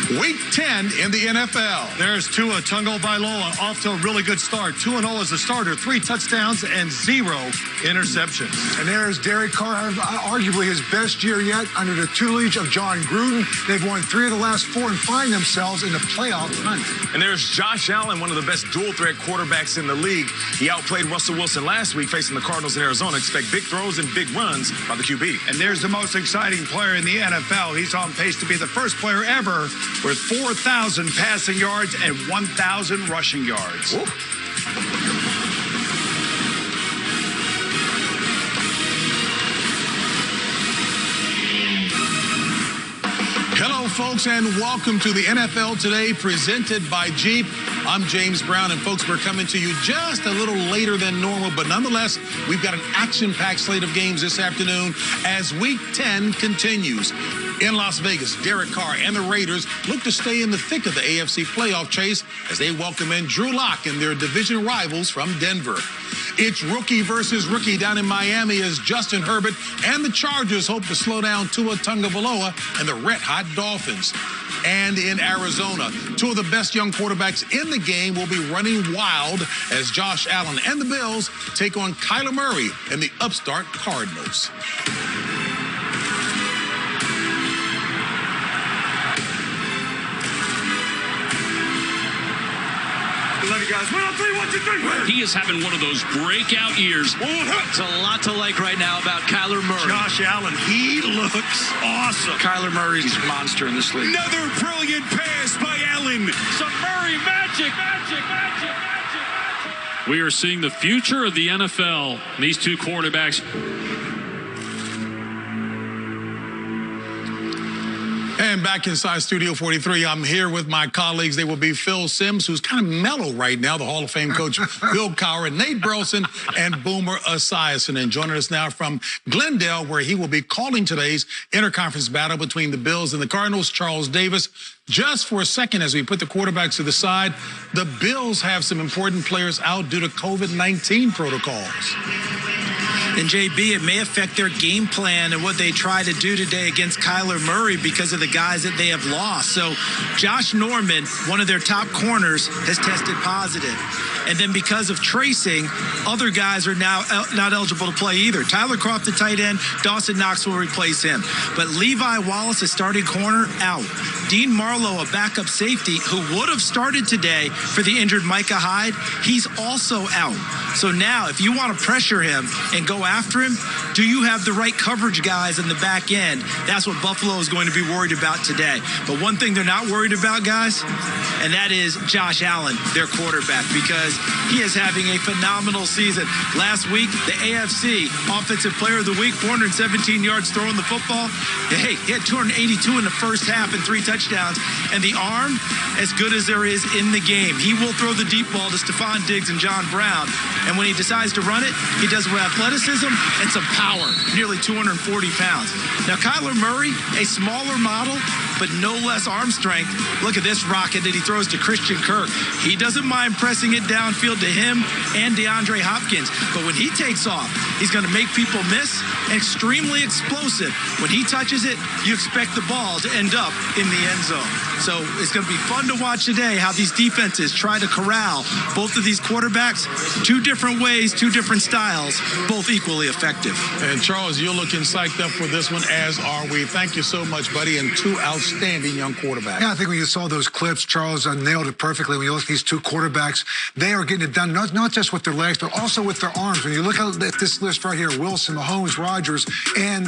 Week 10 in the NFL. There's Tua Tagovailoa off to a really good start. 2-0 as a starter, 3 touchdowns and 0 interceptions. And there's Derek Carr, arguably his best year yet under the tutelage of John Gruden. They've won 3 of the last 4 and find themselves in the playoff hunt. And there's Josh Allen, one of the best dual-threat quarterbacks in the league. He outplayed Russell Wilson last week facing the Cardinals in Arizona. Expect big throws and big runs by the QB. And there's the most exciting player in the NFL. He's on pace to be the first player ever with 4,000 passing yards and 1,000 rushing yards. Ooh. Hello, folks, and welcome to the NFL Today presented by Jeep. I'm James Brown, and folks, we're coming to you just a little later than normal, but nonetheless, we've got an action-packed slate of games this afternoon as Week 10 continues. In Las Vegas, Derek Carr and the Raiders look to stay in the thick of the AFC playoff chase as they welcome in Drew Lock and their division rivals from Denver. It's rookie versus rookie down in Miami as Justin Herbert and the Chargers hope to slow down Tua Tagovailoa and the red-hot Dolphins. And in Arizona, 2 of the best young quarterbacks in the game will be running wild as Josh Allen and the Bills take on Kyler Murray and the upstart Cardinals. Love you guys. 1, 2, 3, 1, 2, 3. He is having one of those breakout years. There's a lot to like right now about Kyler Murray. Josh Allen, he looks awesome. Kyler Murray's a monster in this league. Another brilliant pass by Allen. Some Murray magic. We are seeing the future of the NFL. These 2 quarterbacks. And back inside Studio 43, I'm here with my colleagues. They will be Phil Simms, who's kind of mellow right now, the Hall of Fame coach, Bill Cowher, Nate Burleson, and Boomer Esiason. And joining us now from Glendale, where he will be calling today's interconference battle between the Bills and the Cardinals, Charles Davis. Just for a second, as we put the quarterbacks to the side, the Bills have some important players out due to COVID-19 protocols. And JB, it may affect their game plan and what they try to do today against Kyler Murray because of the guys that they have lost. So Josh Norman, one of their top corners, has tested positive. And then because of tracing, other guys are now not eligible to play either. Tyler Kroft, the tight end, Dawson Knox will replace him. But Levi Wallace, a starting corner, out. Dean Marlowe, a backup safety, who would have started today for the injured Micah Hyde, he's also out. So now, if you want to pressure him and go after him, do you have the right coverage guys in the back end? That's what Buffalo is going to be worried about today. But one thing they're not worried about, guys, and that is Josh Allen, their quarterback, because he is having a phenomenal season. Last week, the AFC Offensive Player of the Week, 417 yards throwing the football. Hey, he had 282 in the first half and 3 touchdowns. And the arm, as good as there is in the game. He will throw the deep ball to Stephon Diggs and John Brown. And when he decides to run it, he does it with athleticism and some power, nearly 240 pounds. Now, Kyler Murray, a smaller model, but no less arm strength. Look at this rocket that he throws to Christian Kirk. He doesn't mind pressing it downfield to him and DeAndre Hopkins. But when he takes off, he's going to make people miss. Extremely explosive. When he touches it, you expect the ball to end up in the end zone. So it's going to be fun to watch today how these defenses try to corral both of these quarterbacks. 2 different ways, 2 different styles, both equally effective. And Charles, you're looking psyched up for this one, as are we. Thank you so much, buddy, and 2 outstanding young quarterbacks. Yeah, I think when you saw those clips, Charles nailed it perfectly. When you look at these 2 quarterbacks, they are getting it done, not just with their legs, but also with their arms. When you look at this list right here, Wilson, Mahomes, Rodgers, and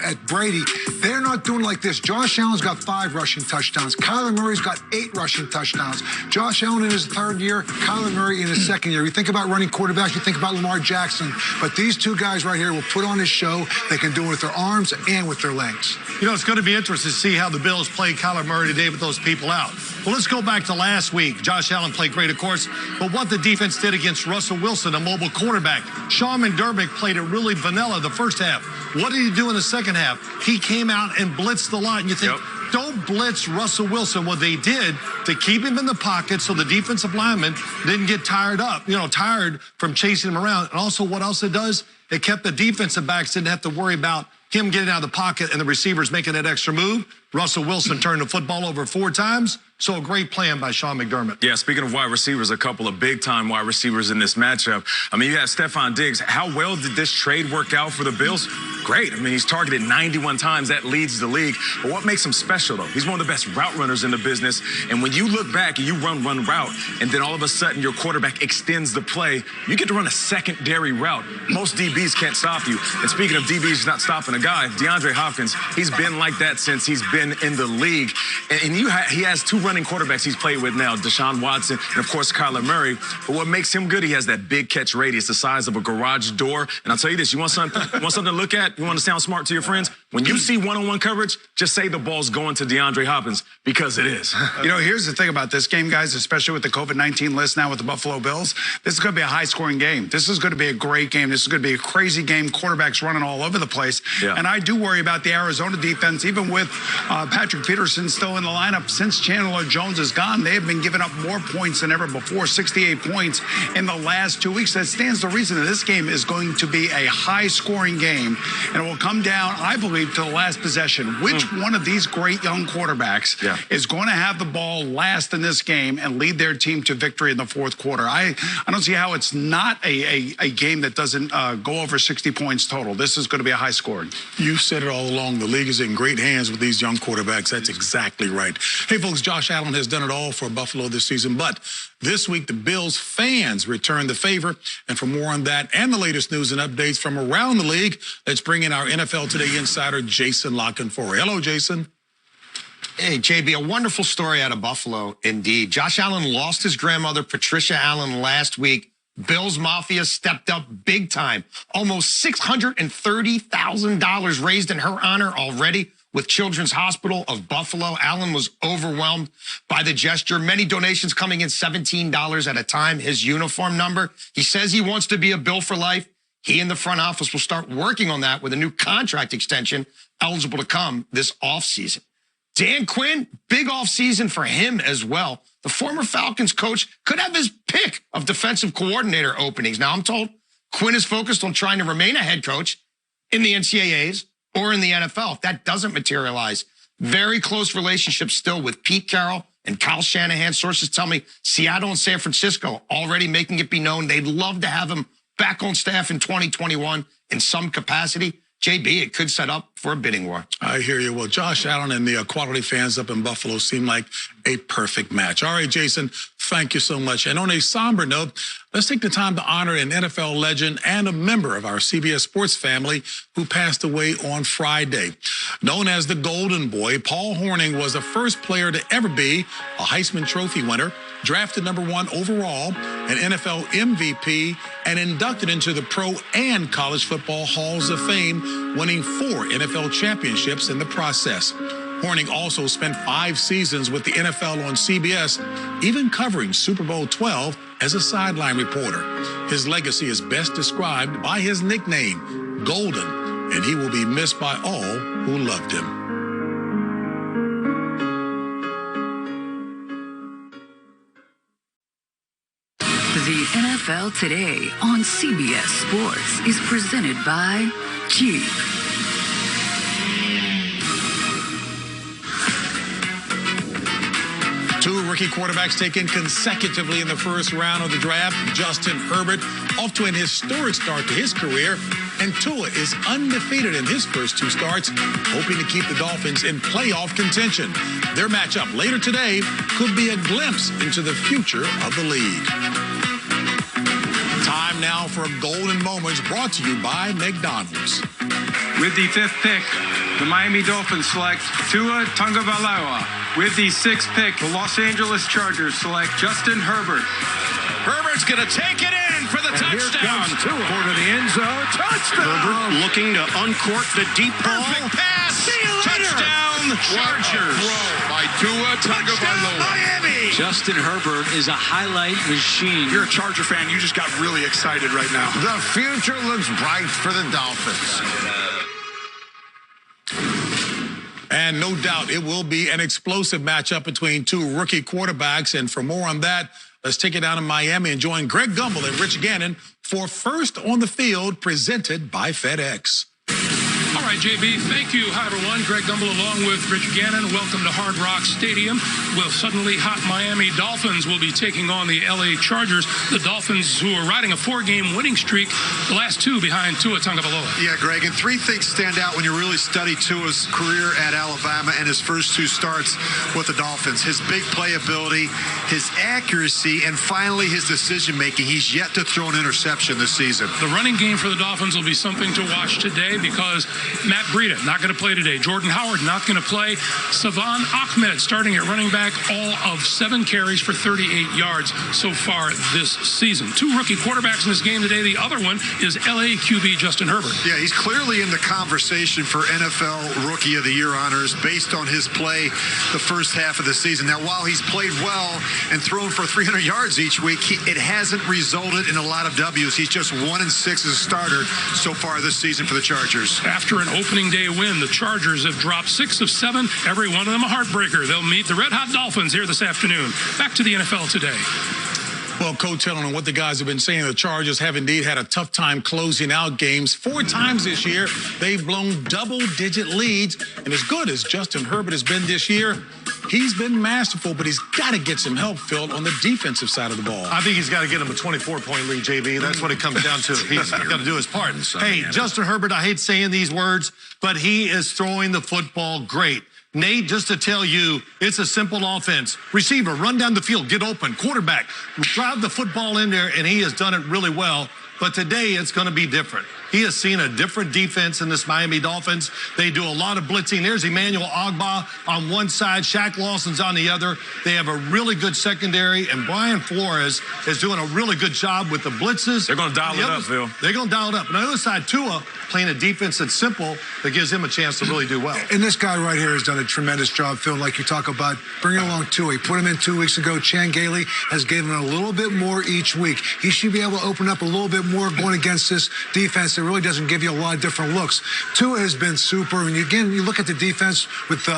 at Brady, they're not doing like this. Josh Allen's got 5 rushing touchdowns. Kyler Murray's got 8 rushing touchdowns. Josh Allen in his 3rd year, Kyler Murray in his 2nd year. You think about running quarterbacks, you think about Lamar Jackson, but these 2 guys right here will put on his show. They can do it with their arms and with their legs. You know, it's going to be interesting to see how the Bills play Kyler Murray today with those people out. Well, let's go back to last week. Josh Allen played great, of course, but what the defense did against Russell Wilson, a mobile quarterback. Sean McDermott played it really vanilla the first half. What did he do in the second half? He came out and blitzed a lot, and you think, don't blitz Russell Wilson. What they did to keep him in the pocket so the defensive lineman didn't get tired from chasing him around. And also what else it does, it kept the defensive backs didn't have to worry about him getting out of the pocket and the receivers making that extra move. Russell Wilson turned the football over 4 times. So a great plan by Sean McDermott. Yeah, speaking of wide receivers, a couple of big-time wide receivers in this matchup. I mean, you have Stephon Diggs. How well did this trade work out for the Bills? Great. I mean, he's targeted 91 times. That leads the league. But what makes him special, though? He's one of the best route runners in the business. And when you look back and you run route, and then all of a sudden your quarterback extends the play, you get to run a secondary route. Most DBs can't stop you. And speaking of DBs not stopping a guy, DeAndre Hopkins, he's been like that since he's been in the league. And he has 2 running quarterbacks he's played with now, Deshaun Watson and, of course, Kyler Murray. But what makes him good, he has that big catch radius, the size of a garage door. And I'll tell you this, you want something to look at? You want to sound smart to your friends? When you see one-on-one coverage, just say the ball's going to DeAndre Hopkins, because it is. You know, here's the thing about this game, guys, especially with the COVID-19 list now with the Buffalo Bills. This is going to be a high-scoring game. This is going to be a great game. This is going to be a crazy game. Quarterbacks running all over the place. Yeah. And I do worry about the Arizona defense, even with Patrick Peterson still in the lineup. Since Chandler Jones is gone, they have been giving up more points than ever before, 68 points in the last 2 weeks. That stands to reason that this game is going to be a high-scoring game, and it will come down, I believe, to the last possession. Which one of these great young quarterbacks is going to have the ball last in this game and lead their team to victory in the 4th quarter? I don't see how it's not a game that doesn't go over 60 points total. This is going to be a high scoring. You said it all along. The league is in great hands with these young quarterbacks. That's exactly right. Hey, folks, Josh Allen has done it all for Buffalo this season, but this week the Bills fans return the favor. And for more on that and the latest news and updates from around the league, let's bring in our NFL Today insider, Jason Lockenfor. Hello, Jason. Hey, JB, a wonderful story out of Buffalo, indeed. Josh Allen lost his grandmother, Patricia Allen, last week. Bills Mafia stepped up big time. Almost $630,000 raised in her honor already with Children's Hospital of Buffalo. Allen was overwhelmed by the gesture. Many donations coming in $17 at a time, his uniform number. He says he wants to be a Bill for life. He and the front office will start working on that with a new contract extension eligible to come this offseason. Dan Quinn, big offseason for him as well. The former Falcons coach could have his pick of defensive coordinator openings. Now, I'm told Quinn is focused on trying to remain a head coach in the NCAAs or in the NFL. If that doesn't materialize, very close relationship still with Pete Carroll and Kyle Shanahan. Sources tell me Seattle and San Francisco already making it be known they'd love to have him back on staff in 2021 in some capacity. JB, it could set up for a bidding war. I hear you. Well, Josh Allen and the quality fans up in Buffalo seem like a perfect match. All right, Jason, thank you so much. And on a somber note, let's take the time to honor an NFL legend and a member of our CBS Sports family who passed away on Friday. Known as the Golden Boy, Paul Hornung was the first player to ever be a Heisman Trophy winner, drafted #1 overall, an NFL MVP, and inducted into the Pro and College Football Halls of Fame, winning 4 NFL championships in the process. Hornung also spent 5 seasons with the NFL on CBS, even covering Super Bowl 12 as a sideline reporter. His legacy is best described by his nickname, Golden, and he will be missed by all who loved him. The NFL Today on CBS Sports is presented by Jeep. Two rookie quarterbacks taken consecutively in the first round of the draft. Justin Herbert off to an historic start to his career, and Tua is undefeated in his first 2 starts, hoping to keep the Dolphins in playoff contention. Their matchup later today could be a glimpse into the future of the league. Time now for Golden Moments, brought to you by McDonald's. With the 5th pick, the Miami Dolphins select Tua Tagovailoa. With the 6th pick, the Los Angeles Chargers select Justin Herbert. Herbert's going to take it in for the touchdown. Here comes Tua to the end zone. Touchdown. Herbert looking to uncork the deep ball. Perfect pass. See you later. Touchdown, Chargers. By Tua Tagovailoa. Miami. Justin Herbert is a highlight machine. If you're a Charger fan, you just got really excited right now. The future looks bright for the Dolphins. And no doubt it will be an explosive matchup between 2 rookie quarterbacks. And for more on that, let's take it down to Miami and join Greg Gumbel and Rich Gannon for First on the Field, presented by FedEx. All right, JB, thank you. Hi, everyone. Greg Gumbel along with Rich Gannon. Welcome to Hard Rock Stadium. Well, suddenly hot Miami Dolphins will be taking on the LA Chargers. The Dolphins, who are riding a 4-game winning streak, the last 2 behind Tua Tagovailoa. Yeah, Greg, and 3 things stand out when you really study Tua's career at Alabama and his first 2 starts with the Dolphins. His big play ability, his accuracy, and finally his decision-making. He's yet to throw an interception this season. The running game for the Dolphins will be something to watch today because Matt Breida not going to play today. Jordan Howard not going to play. Savon Ahmed starting at running back, all of 7 carries for 38 yards so far this season. 2 rookie quarterbacks in this game today. The other one is LA QB Justin Herbert. Yeah, he's clearly in the conversation for NFL Rookie of the Year honors based on his play the first half of the season. Now, while he's played well and thrown for 300 yards each week, it hasn't resulted in a lot of W's. He's just 1-6 as a starter so far this season for the Chargers. After an opening day win, the Chargers have dropped 6 of 7, every one of them a heartbreaker. They'll meet the Red Hot Dolphins here this afternoon. Back to the NFL Today. Well, coattails on what the guys have been saying, the Chargers have indeed had a tough time closing out games. 4 times this year, they've blown double-digit leads. And as good as Justin Herbert has been this year, he's been masterful, but he's got to get some help, Phil, on the defensive side of the ball. I think he's got to get him a 24-point lead, JB. That's what it comes down to. He's got to do his part. Hey, Justin Herbert, I hate saying these words, but he is throwing the football great. Nate, just to tell you, it's a simple offense. Receiver, run down the field, get open. Quarterback, drive the football in there, and he has done it really well. But today, it's going to be different. He has seen a different defense in this Miami Dolphins. They do a lot of blitzing. There's Emmanuel Ogbah on one side, Shaq Lawson's on the other. They have a really good secondary, and Brian Flores is doing a really good job with the blitzes. They're going to dial it up, Phil. They're going to dial it up. And on the other side, Tua playing a defense that's simple that gives him a chance to really do well. And this guy right here has done a tremendous job, Phil, like you talk about bringing along Tua. He put him in 2 weeks ago. Chan Gailey has given him a little bit more each week. He should be able to open up a little bit more going against this defense that really doesn't give you a lot of different looks. Tua has been super. And again, you look at the defense with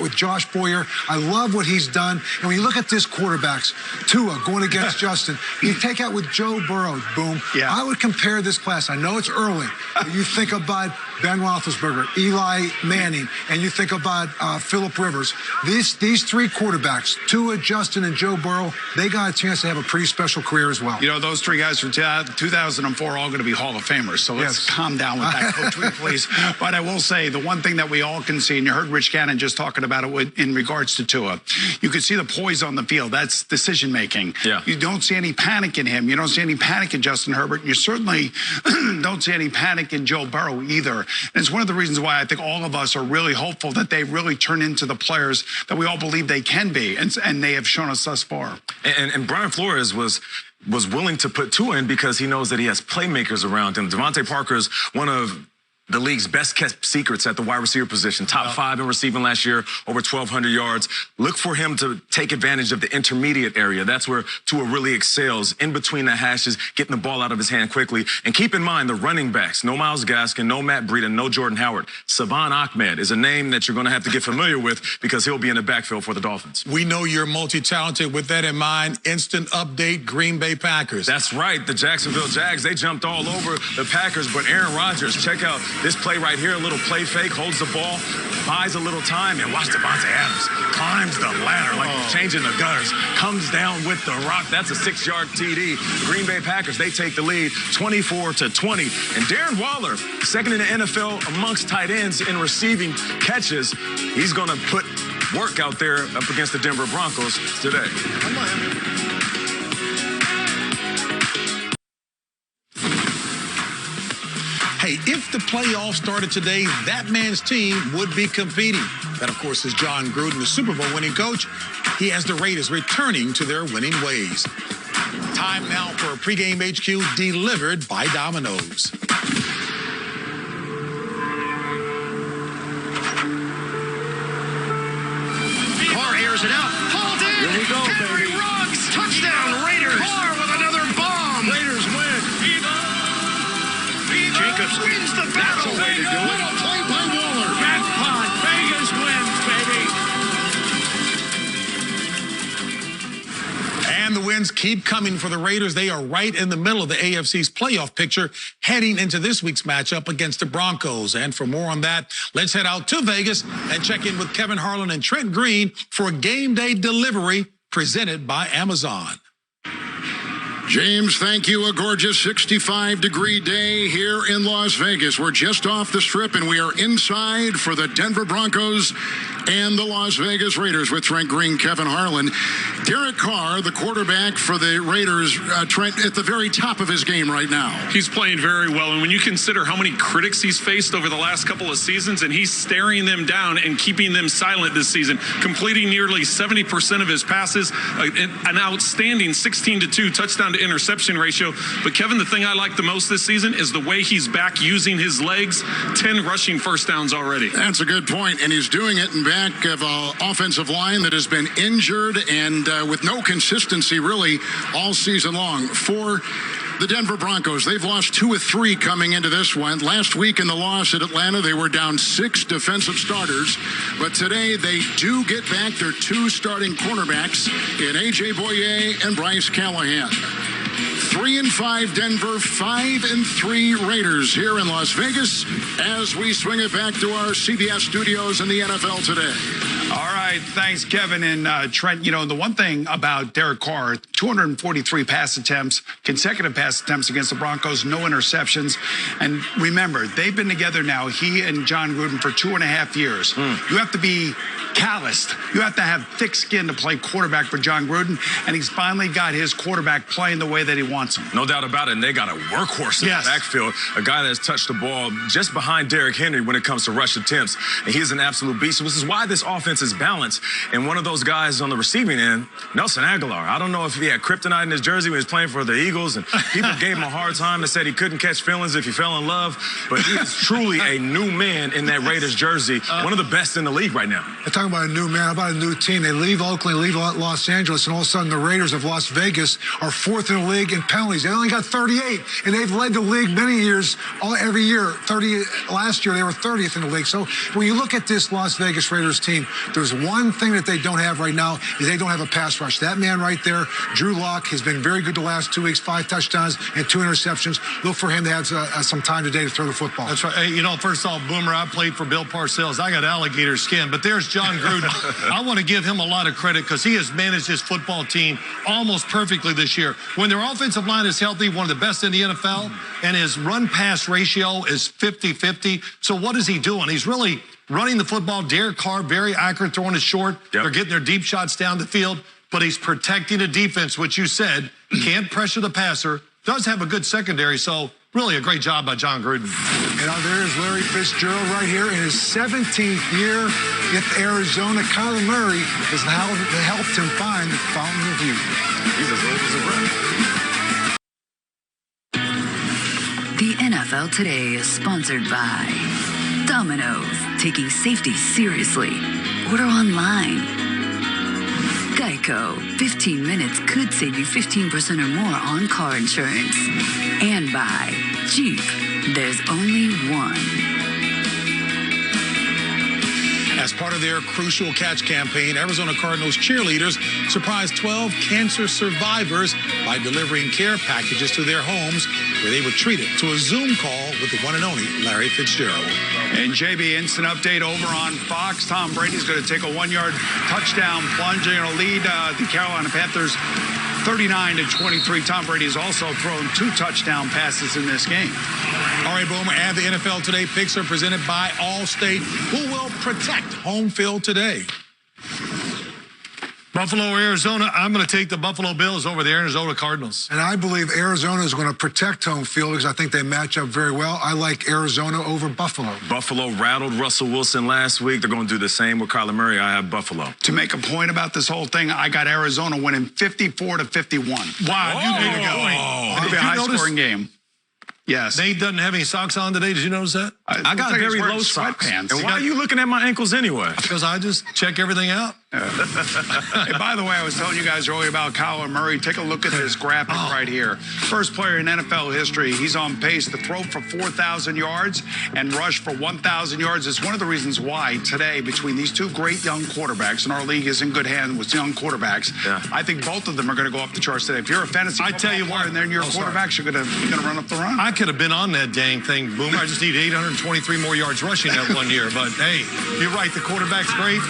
with Josh Boyer. I love what he's done. And when you look at this quarterbacks, Tua going against Justin, you take out with Joe Burrow, boom. Yeah. I would compare this class. I know it's early, but you think about Ben Roethlisberger, Eli Manning, and you think about Phillip Rivers. These 3 quarterbacks, Tua, Justin, and Joe Burrow, they got a chance to have a pretty special career as well. You know, those 3 guys from 2004 are all going to be Hall of Famers, so let's calm down with that, Coach Reed, please. But I will say, the one thing that we all can see, and you heard Rich Gannon just talking about it in regards to Tua, you can see the poise on the field. That's decision-making. Yeah. You don't see any panic in him. You don't see any panic in Justin Herbert. And you certainly don't see any panic in Joe Burrow either. And it's one of the reasons why I think all of us are really hopeful that they really turn into the players that we all believe they can be, and they have shown us thus far. And Brian Flores was willing to put Tua in because he knows that he has playmakers around him. Devontae Parker is one of the league's best-kept secrets at the wide receiver position. Top 5 in receiving last year, over 1,200 yards. Look for him to take advantage of the intermediate area. That's where Tua really excels, in between the hashes, getting the ball out of his hand quickly. And keep in mind the running backs. No Myles Gaskin, no Matt Breida, no Jordan Howard. Savon Ahmed is a name that you're going to have to get familiar with because he'll be in the backfield for the Dolphins. We know you're multi-talented. With that in mind, instant update, Green Bay Packers. That's right. The Jacksonville Jags, they jumped all over the Packers, but Aaron Rodgers, check out this play right here, a little play fake, holds the ball, buys a little time, and watch Devontae Adams climbs the ladder like he's changing the gutters, comes down with the rock. That's a 6-yard TD. Green Bay Packers, they take the lead 24-20. And Darren Waller, second in the NFL amongst tight ends in receiving catches. He's going to put work out there up against the Denver Broncos today. Hey, if the playoffs started today, that man's team would be competing. That, of course, is John Gruden, the Super Bowl winning coach. He has the Raiders returning to their winning ways. Time now for a pregame HQ delivered by Domino's. Carr airs it out. Hauled in. Here we go, Henry baby. Ruggs. Touchdown, Raiders. Carr with another bomb. Raiders win. Jacobs wins the battle. What a play by Waller. Jackpot. Vegas wins, baby. And the win wins keep coming for the Raiders. They are right in the middle of the AFC's playoff picture heading into this week's matchup against the Broncos. And for more on that, let's head out to Vegas and check in with Kevin Harlan and Trent Green for a game day delivery presented by Amazon. James, thank you. A gorgeous 65-degree day here in Las Vegas. We're just off the Strip, and we are inside for the Denver Broncos and the Las Vegas Raiders with Trent Green, Kevin Harlan. Derek Carr, the quarterback for the Raiders, Trent, at the very top of his game right now. He's playing very well, and when you consider how many critics he's faced over the last couple of seasons, and he's staring them down and keeping them silent this season, completing nearly 70% of his passes, an outstanding 16-2 touchdown to interception ratio. But Kevin, the thing I like the most this season is the way he's back using his legs. 10 rushing first downs already. That's a good point, and he's doing it in back of an offensive line that has been injured and with no consistency really all season long. For the Denver Broncos, they've lost 2 of 3 coming into this one. Last week in the loss at Atlanta, they were down 6 defensive starters. But today, they do get back their 2 starting cornerbacks in A.J. Boye and Bryce Callahan. 3-5 Denver, 5-3 Raiders here in Las Vegas as we swing it back to our CBS studios in the NFL Today. All right, thanks, Kevin and Trent. You know, the one thing about Derek Carr, 243 pass attempts, consecutive pass attempts against the Broncos, no interceptions. And remember, they've been together now, he and John Gruden, for 2.5 years. You have to be calloused. You have to have thick skin to play quarterback for John Gruden, and he's finally got his quarterback playing the way that he wants him. No doubt about it, and they got a workhorse in the backfield, a guy that's touched the ball just behind Derrick Henry when it comes to rush attempts, and he's an absolute beast. This is why this offense is balanced, and one of those guys on the receiving end, Nelson Aguilar. I don't know if he had kryptonite in his jersey when he was playing for the Eagles, and people gave him a hard time and said he couldn't catch feelings if he fell in love, but he is truly a new man in that Raiders jersey, one of the best in the league right now. Talking about a new man, about a new team. They leave Oakland, leave Los Angeles, and all of a sudden the Raiders of Las Vegas are 4th in the league in penalties. They only got 38, and they've led the league many years, every year. 30 last year, they were 30th in the league. So when you look at this Las Vegas Raiders team, there's one thing that they don't have right now is they don't have a pass rush. That man right there, Drew Lock, has been very good the last 2 weeks, 5 touchdowns and 2 interceptions. Look for him to have some time today to throw the football. That's right. Hey, you know, first off, Boomer, I played for Bill Parcells. I got alligator skin, but there's John Gruden. I want to give him a lot of credit because he has managed his football team almost perfectly this year. When their offensive line is healthy, one of the best in the NFL, and his run-pass ratio is 50-50. So what is he doing? He's really running the football. Derek Carr, very accurate, throwing it short. They're getting their deep shots down the field, but he's protecting the defense, which you said, can't pressure the passer, does have a good secondary, so really a great job by John Gruden. And there's Larry Fitzgerald right here in his 17th year with Arizona. Kyler Murray has helped him find the fountain of youth. He's as old as a breath. The NFL Today is sponsored by Domino's, taking safety seriously. Order online. Geico, 15 minutes could save you 15% or more on car insurance. And by Jeep, there's only one. As part of their Crucial Catch campaign, Arizona Cardinals cheerleaders surprised 12 cancer survivors by delivering care packages to their homes where they were treated to a Zoom call with the one and only Larry Fitzgerald. And JB, instant update over on Fox. Tom Brady's going to take a 1-yard touchdown plunge. They're going to lead the Carolina Panthers 39-23. Tom Brady has also thrown 2 touchdown passes in this game. All right, Boomer, and the NFL Today picks are presented by Allstate, who will protect home field today. Buffalo, Arizona. I'm going to take the Buffalo Bills over the Arizona Cardinals. And I believe Arizona is going to protect home field because I think they match up very well. I like Arizona over Buffalo. Buffalo rattled Russell Wilson last week. They're going to do the same with Kyler Murray. I have Buffalo. To make a point about this whole thing, I got Arizona winning 54-51. Wow, you made a point. It'll be a high-scoring game. Yes. Nate doesn't have any socks on today. Did you notice that? I got very low socks. And why are you looking at my ankles anyway? Because I just check everything out. Hey, by the way, I was telling you guys earlier about Kyler Murray. Take a look at this graphic right here. First player in NFL history. He's on pace to throw for 4,000 yards and rush for 1,000 yards. It's one of the reasons why today, between these two great young quarterbacks, and our league is in good hands with young quarterbacks, I think both of them are going to go up the charts today. If you're a fantasy football player and then your quarterbacks, you're going to run up the run. I could have been on that dang thing, Boomer. I just need 823 more yards rushing that 1 year. But, hey, you're right. The quarterback's great.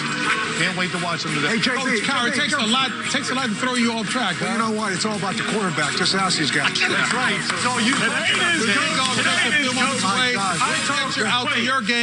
Can't wait to watch him today. Hey, JB, Coach Cowher, it takes a lot to throw you off track. Well, you know what? It's all about the quarterback. Just ask these guys. That's right. So you. Today is Coach. Out to your game.